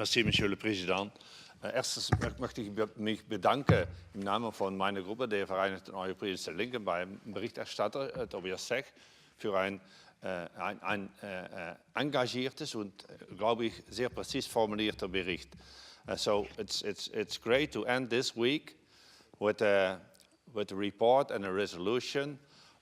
Merci, Monsieur le Président. Erstens möchte ich mich bedanken im Namen von meiner Gruppe der Vereinigten Europäischen Linken beim Berichterstatter Tobias Sech für ein engagiertes und, glaube ich, sehr präzis formulierter Bericht. So it's great to end this week with a report and a resolution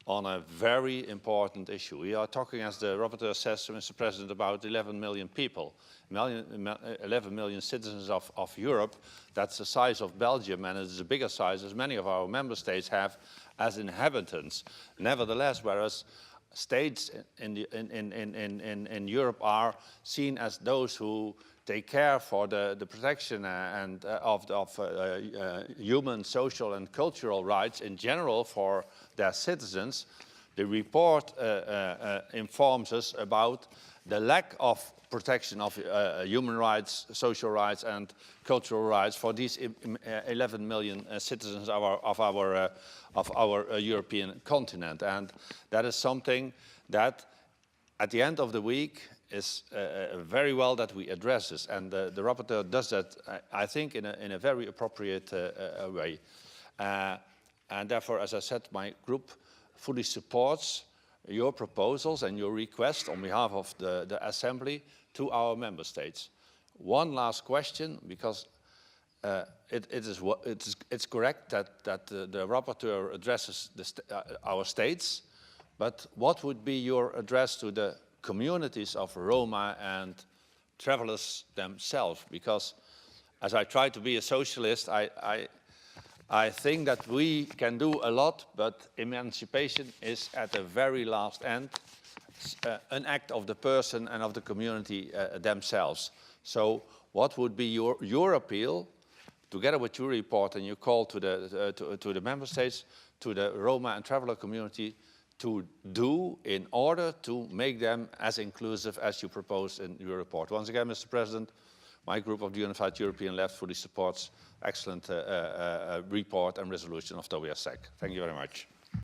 on a very important issue. We are talking, as the rapporteur says, Mr. President, about 11 million people, 11 million citizens of Europe. That's the size of Belgium, and it's a bigger size as many of our member states have as inhabitants. Nevertheless, whereas states in Europe are seen as those who take care for the protection of human, social and cultural rights in general for their citizens, the report informs us about the lack of protection of human rights, social rights and cultural rights for these 11 million citizens of our European continent. And that is something that at the end of the week is very well that we address this, and the rapporteur does that, I think, in a very appropriate way. And therefore, as I said, my group fully supports your proposals and your request on behalf of the Assembly to our member states. One last question, because it's correct that the rapporteur addresses our states, but what would be your address to the communities of Roma and travelers themselves? Because as I try to be a socialist, I think that we can do a lot, but emancipation is at the very last end an act of the person and of the community themselves. So what would be your appeal, together with your report and your call to the member states, to the Roma and traveler community, to do in order to make them as inclusive as you propose in your report? Once again, Mr. President, my group of the Unified European Left fully supports excellent report and resolution of Tobias Sech. Thank you very much.